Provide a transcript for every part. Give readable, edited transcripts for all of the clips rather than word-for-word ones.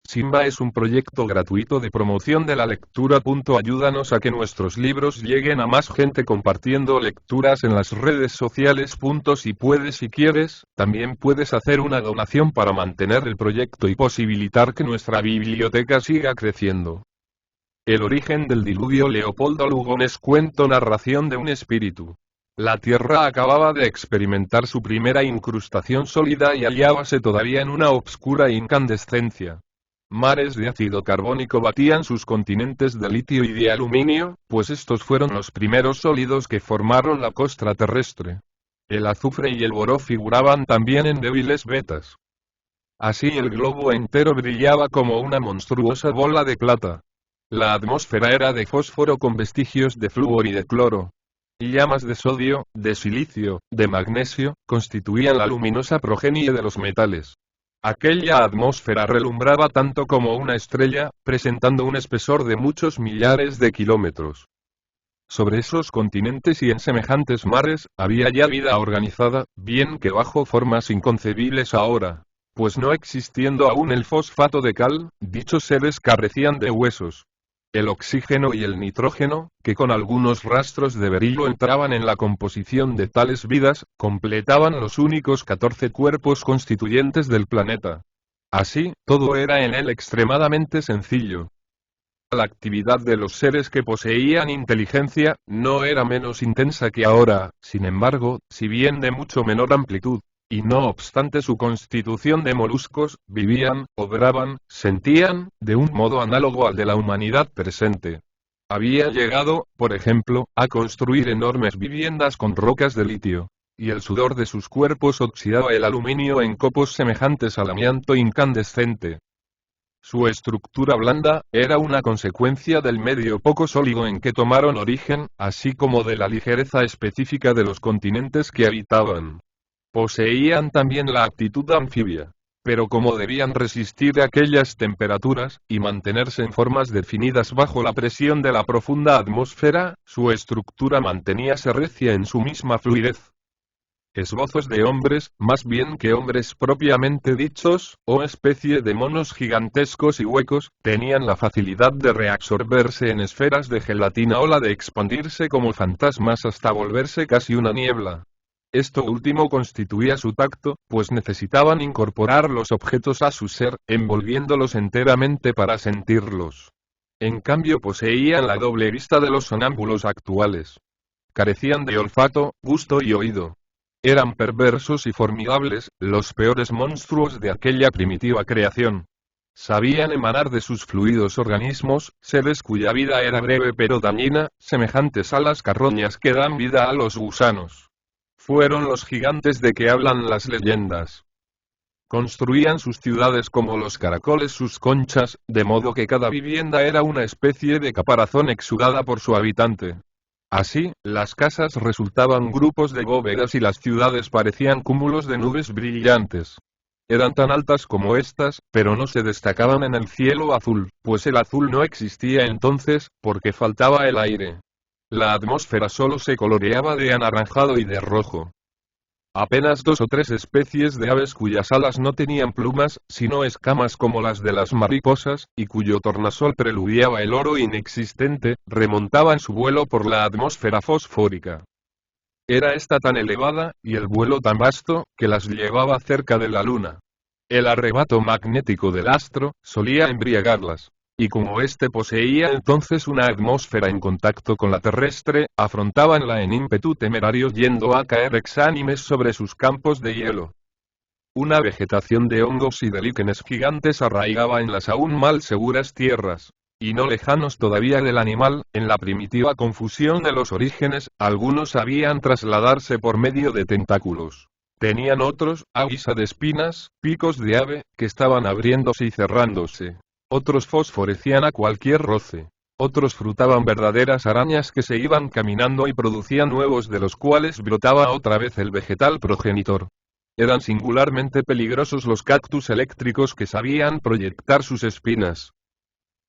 Simba es un proyecto gratuito de promoción de la lectura. Ayúdanos a que nuestros libros lleguen a más gente compartiendo lecturas en las redes sociales. Si puedes y quieres, también puedes hacer una donación para mantener el proyecto y posibilitar que nuestra biblioteca siga creciendo. El origen del diluvio. Leopoldo Lugones. Cuento narración de un espíritu. La Tierra acababa de experimentar su primera incrustación sólida y hallábase todavía en una obscura incandescencia. Mares de ácido carbónico batían sus continentes de litio y de aluminio, pues estos fueron los primeros sólidos que formaron la costra terrestre. El azufre y el boro figuraban también en débiles vetas. Así el globo entero brillaba como una monstruosa bola de plata. La atmósfera era de fósforo con vestigios de flúor y de cloro. Llamas de sodio, de silicio, de magnesio, constituían la luminosa progenie de los metales. Aquella atmósfera relumbraba tanto como una estrella, presentando un espesor de muchos millares de kilómetros. Sobre esos continentes y en semejantes mares, había ya vida organizada, bien que bajo formas inconcebibles ahora. Pues no existiendo aún el fosfato de cal, dichos seres carecían de huesos. El oxígeno y el nitrógeno, que con algunos rastros de berillo entraban en la composición de tales vidas, completaban los únicos 14 cuerpos constituyentes del planeta. Así, todo era en él extremadamente sencillo. La actividad de los seres que poseían inteligencia, no era menos intensa que ahora, sin embargo, si bien de mucho menor amplitud. Y no obstante su constitución de moluscos, vivían, obraban, sentían, de un modo análogo al de la humanidad presente. Habían llegado, por ejemplo, a construir enormes viviendas con rocas de litio. Y el sudor de sus cuerpos oxidaba el aluminio en copos semejantes al amianto incandescente. Su estructura blanda, era una consecuencia del medio poco sólido en que tomaron origen, así como de la ligereza específica de los continentes que habitaban. Poseían también la aptitud anfibia. Pero como debían resistir aquellas temperaturas, y mantenerse en formas definidas bajo la presión de la profunda atmósfera, su estructura manteníase recia en su misma fluidez. Esbozos de hombres, más bien que hombres propiamente dichos, o especie de monos gigantescos y huecos, tenían la facilidad de reabsorberse en esferas de gelatina o la de expandirse como fantasmas hasta volverse casi una niebla. Esto último constituía su tacto, pues necesitaban incorporar los objetos a su ser, envolviéndolos enteramente para sentirlos. En cambio poseían la doble vista de los sonámbulos actuales. Carecían de olfato, gusto y oído. Eran perversos y formidables, los peores monstruos de aquella primitiva creación. Sabían emanar de sus fluidos organismos, seres cuya vida era breve pero dañina, semejantes a las carroñas que dan vida a los gusanos. Fueron los gigantes de que hablan las leyendas. Construían sus ciudades como los caracoles sus conchas, de modo que cada vivienda era una especie de caparazón exudada por su habitante. Así, las casas resultaban grupos de bóvedas y las ciudades parecían cúmulos de nubes brillantes. Eran tan altas como estas, pero no se destacaban en el cielo azul, pues el azul no existía entonces, porque faltaba el aire. La atmósfera solo se coloreaba de anaranjado y de rojo. Apenas 2 o 3 especies de aves cuyas alas no tenían plumas, sino escamas como las de las mariposas, y cuyo tornasol preludiaba el oro inexistente, remontaban su vuelo por la atmósfera fosfórica. Era esta tan elevada, y el vuelo tan vasto, que las llevaba cerca de la luna. El arrebato magnético del astro, solía embriagarlas. Y como éste poseía entonces una atmósfera en contacto con la terrestre, afrontábanla en ímpetu temerario yendo a caer exánimes sobre sus campos de hielo. Una vegetación de hongos y de líquenes gigantes arraigaba en las aún mal seguras tierras. Y no lejanos todavía del animal, en la primitiva confusión de los orígenes, algunos sabían trasladarse por medio de tentáculos. Tenían otros, a guisa de espinas, picos de ave, que estaban abriéndose y cerrándose. Otros fosforecían a cualquier roce. Otros frutaban verdaderas arañas que se iban caminando y producían huevos de los cuales brotaba otra vez el vegetal progenitor. Eran singularmente peligrosos los cactus eléctricos que sabían proyectar sus espinas.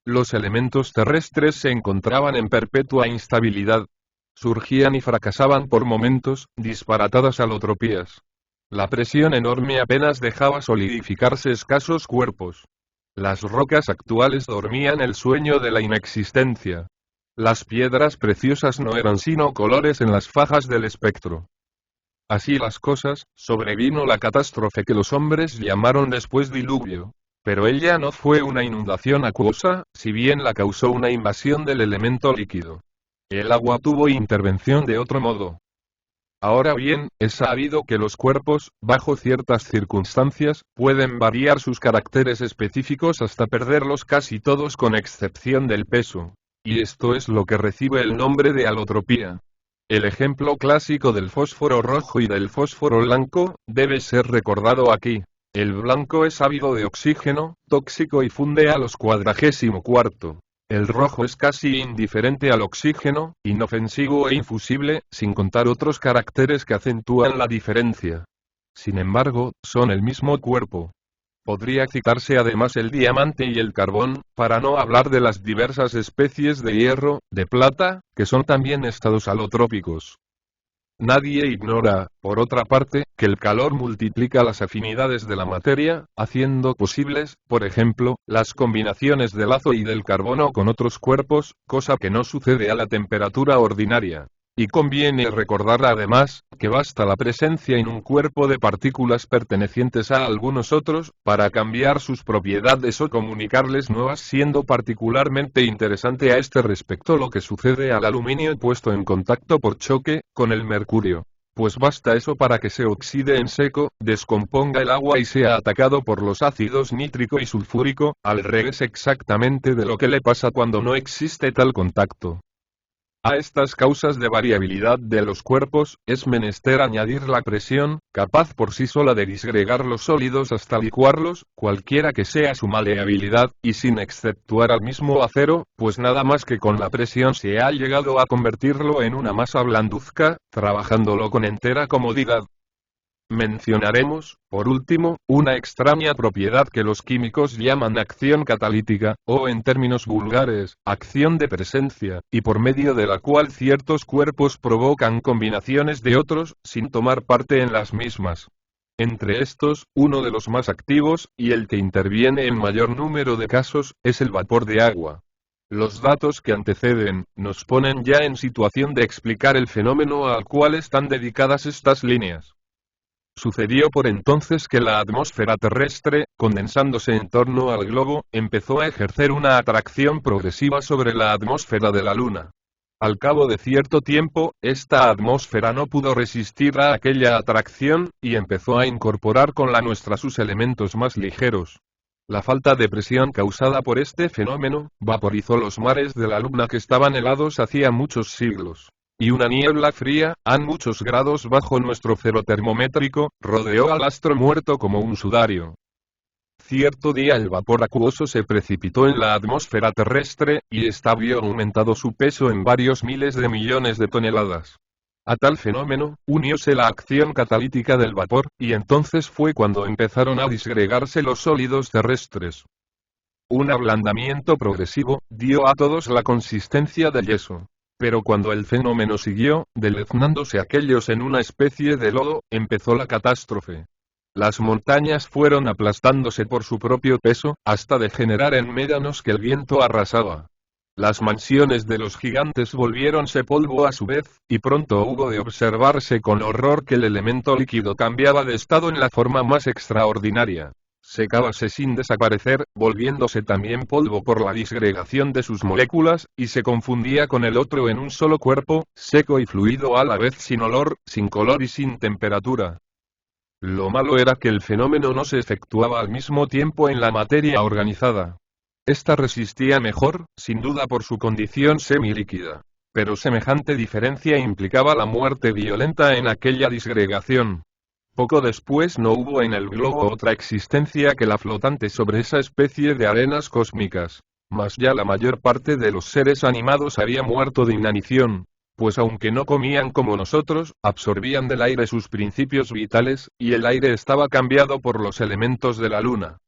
Los elementos terrestres se encontraban en perpetua instabilidad. Surgían y fracasaban por momentos, disparatadas alotropías. La presión enorme apenas dejaba solidificarse escasos cuerpos. Las rocas actuales dormían el sueño de la inexistencia. Las piedras preciosas no eran sino colores en las fajas del espectro. Así las cosas, sobrevino la catástrofe que los hombres llamaron después diluvio. Pero ella no fue una inundación acuosa, si bien la causó una invasión del elemento líquido. El agua tuvo intervención de otro modo. Ahora bien, es sabido que los cuerpos, bajo ciertas circunstancias, pueden variar sus caracteres específicos hasta perderlos casi todos con excepción del peso. Y esto es lo que recibe el nombre de alotropía. El ejemplo clásico del fósforo rojo y del fósforo blanco, debe ser recordado aquí. El blanco es ávido de oxígeno, tóxico y funde a los 44. El rojo es casi indiferente al oxígeno, inofensivo e infusible, sin contar otros caracteres que acentúan la diferencia. Sin embargo, son el mismo cuerpo. Podría citarse además el diamante y el carbón, para no hablar de las diversas especies de hierro, de plata, que son también estados alotrópicos. Nadie ignora, por otra parte, que el calor multiplica las afinidades de la materia, haciendo posibles, por ejemplo, las combinaciones del azo y del carbono con otros cuerpos, cosa que no sucede a la temperatura ordinaria. Y conviene recordar además, que basta la presencia en un cuerpo de partículas pertenecientes a algunos otros, para cambiar sus propiedades o comunicarles nuevas, siendo particularmente interesante a este respecto lo que sucede al aluminio puesto en contacto por choque, con el mercurio. Pues basta eso para que se oxide en seco, descomponga el agua y sea atacado por los ácidos nítrico y sulfúrico, al revés exactamente de lo que le pasa cuando no existe tal contacto. A estas causas de variabilidad de los cuerpos, es menester añadir la presión, capaz por sí sola de disgregar los sólidos hasta licuarlos, cualquiera que sea su maleabilidad, y sin exceptuar al mismo acero, pues nada más que con la presión se ha llegado a convertirlo en una masa blanduzca, trabajándolo con entera comodidad. Mencionaremos, por último, una extraña propiedad que los químicos llaman acción catalítica, o en términos vulgares, acción de presencia, y por medio de la cual ciertos cuerpos provocan combinaciones de otros, sin tomar parte en las mismas. Entre estos, uno de los más activos, y el que interviene en mayor número de casos, es el vapor de agua. Los datos que anteceden, nos ponen ya en situación de explicar el fenómeno al cual están dedicadas estas líneas. Sucedió por entonces que la atmósfera terrestre, condensándose en torno al globo, empezó a ejercer una atracción progresiva sobre la atmósfera de la Luna. Al cabo de cierto tiempo, esta atmósfera no pudo resistir a aquella atracción, y empezó a incorporar con la nuestra sus elementos más ligeros. La falta de presión causada por este fenómeno, vaporizó los mares de la Luna que estaban helados hacía muchos siglos. Y una niebla fría, a muchos grados bajo nuestro cero termométrico, rodeó al astro muerto como un sudario. Cierto día el vapor acuoso se precipitó en la atmósfera terrestre, y ésta vio aumentado su peso en varios miles de millones de toneladas. A tal fenómeno, unióse la acción catalítica del vapor, y entonces fue cuando empezaron a disgregarse los sólidos terrestres. Un ablandamiento progresivo, dio a todos la consistencia de yeso. Pero cuando el fenómeno siguió, deleznándose aquellos en una especie de lodo, empezó la catástrofe. Las montañas fueron aplastándose por su propio peso, hasta degenerar en médanos que el viento arrasaba. Las mansiones de los gigantes volviéronse polvo a su vez, y pronto hubo de observarse con horror que el elemento líquido cambiaba de estado en la forma más extraordinaria. Secábase sin desaparecer, volviéndose también polvo por la disgregación de sus moléculas, y se confundía con el otro en un solo cuerpo, seco y fluido a la vez sin olor, sin color y sin temperatura. Lo malo era que el fenómeno no se efectuaba al mismo tiempo en la materia organizada. Esta resistía mejor, sin duda por su condición semilíquida. Pero semejante diferencia implicaba la muerte violenta en aquella disgregación. Poco después no hubo en el globo otra existencia que la flotante sobre esa especie de arenas cósmicas. Mas ya la mayor parte de los seres animados había muerto de inanición, pues aunque no comían como nosotros, absorbían del aire sus principios vitales, y el aire estaba cambiado por los elementos de la Luna.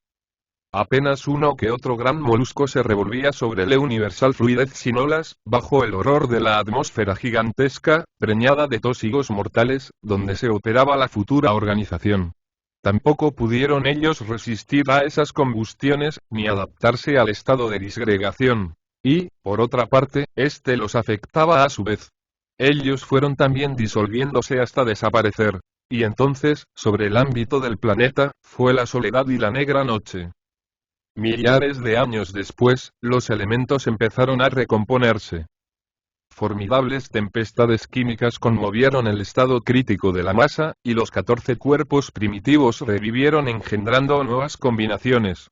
Apenas uno que otro gran molusco se revolvía sobre la universal fluidez sin olas, bajo el horror de la atmósfera gigantesca, preñada de tóxicos mortales, donde se operaba la futura organización. Tampoco pudieron ellos resistir a esas combustiones, ni adaptarse al estado de disgregación. Y, por otra parte, este los afectaba a su vez. Ellos fueron también disolviéndose hasta desaparecer. Y entonces, sobre el ámbito del planeta, fue la soledad y la negra noche. Millares de años después, los elementos empezaron a recomponerse. Formidables tempestades químicas conmovieron el estado crítico de la masa, y los 14 cuerpos primitivos revivieron engendrando nuevas combinaciones.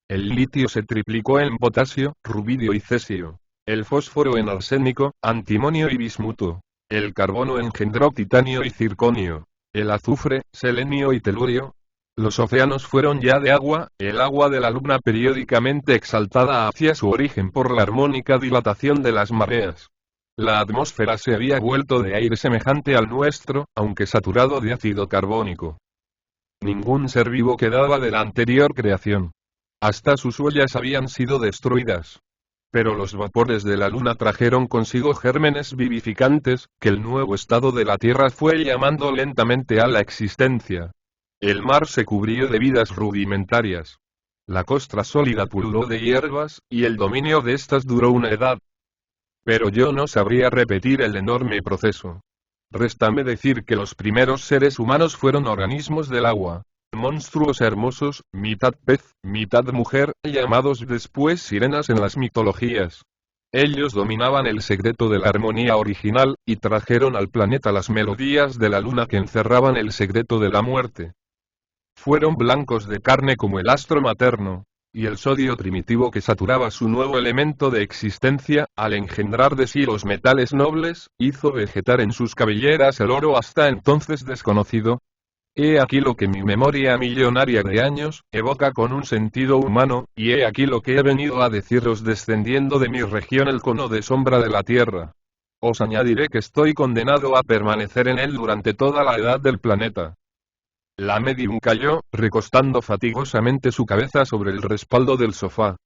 El litio se triplicó en potasio, rubidio y cesio. El fósforo en arsénico, antimonio y bismuto. El carbono engendró titanio y circonio. El azufre, selenio y telurio. Los océanos fueron ya de agua, el agua de la luna periódicamente exaltada hacia su origen por la armónica dilatación de las mareas. La atmósfera se había vuelto de aire semejante al nuestro, aunque saturado de ácido carbónico. Ningún ser vivo quedaba de la anterior creación. Hasta sus huellas habían sido destruidas. Pero los vapores de la luna trajeron consigo gérmenes vivificantes, que el nuevo estado de la Tierra fue llamando lentamente a la existencia. El mar se cubrió de vidas rudimentarias. La costra sólida pululó de hierbas, y el dominio de estas duró una edad. Pero yo no sabría repetir el enorme proceso. Réstame decir que los primeros seres humanos fueron organismos del agua. Monstruos hermosos, mitad pez, mitad mujer, llamados después sirenas en las mitologías. Ellos dominaban el secreto de la armonía original, y trajeron al planeta las melodías de la luna que encerraban el secreto de la muerte. Fueron blancos de carne como el astro materno, y el sodio primitivo que saturaba su nuevo elemento de existencia, al engendrar de sí los metales nobles, hizo vegetar en sus cabelleras el oro hasta entonces desconocido. He aquí lo que mi memoria millonaria de años evoca con un sentido humano, y he aquí lo que he venido a deciros descendiendo de mi región el cono de sombra de la tierra. Os añadiré que estoy condenado a permanecer en él durante toda la edad del planeta. La medium cayó, recostando fatigosamente su cabeza sobre el respaldo del sofá.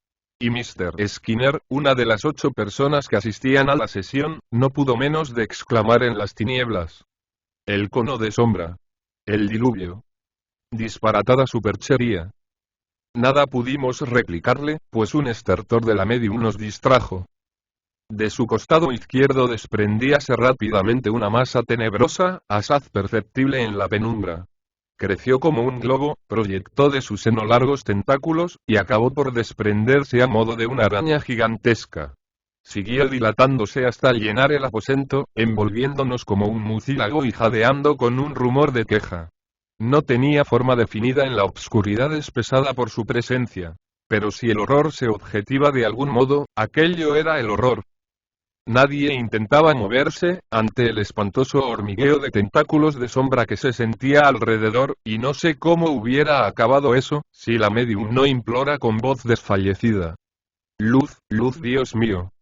Y Mr. Skinner, una de las 8 personas que asistían a la sesión, no pudo menos de exclamar en las tinieblas. El cono de sombra. El diluvio. Disparatada superchería. Nada pudimos replicarle, pues un estertor de la medium nos distrajo. De su costado izquierdo desprendíase rápidamente una masa tenebrosa, asaz perceptible en la penumbra. Creció como un globo, proyectó de su seno largos tentáculos, y acabó por desprenderse a modo de una araña gigantesca. Siguió dilatándose hasta llenar el aposento, envolviéndonos como un mucílago y jadeando con un rumor de queja. No tenía forma definida en la obscuridad espesada por su presencia. Pero si el horror se objetiva de algún modo, aquello era el horror. Nadie intentaba moverse, ante el espantoso hormigueo de tentáculos de sombra que se sentía alrededor, y no sé cómo hubiera acabado eso, si la medium no implora con voz desfallecida. Luz, luz, Dios mío.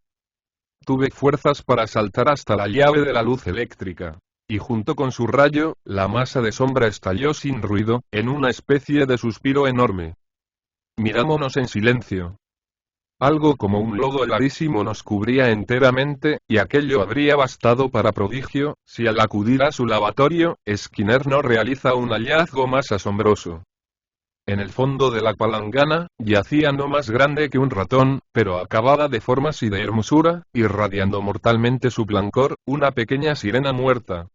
Tuve fuerzas para saltar hasta la llave de la luz eléctrica. Y junto con su rayo, la masa de sombra estalló sin ruido, en una especie de suspiro enorme. Mirámonos en silencio. Algo como un lodo helarísimo nos cubría enteramente, y aquello habría bastado para prodigio, si al acudir a su lavatorio, Skinner no realiza un hallazgo más asombroso. En el fondo de la palangana, yacía no más grande que un ratón, pero acabada de formas y de hermosura, irradiando mortalmente su blancor, una pequeña sirena muerta.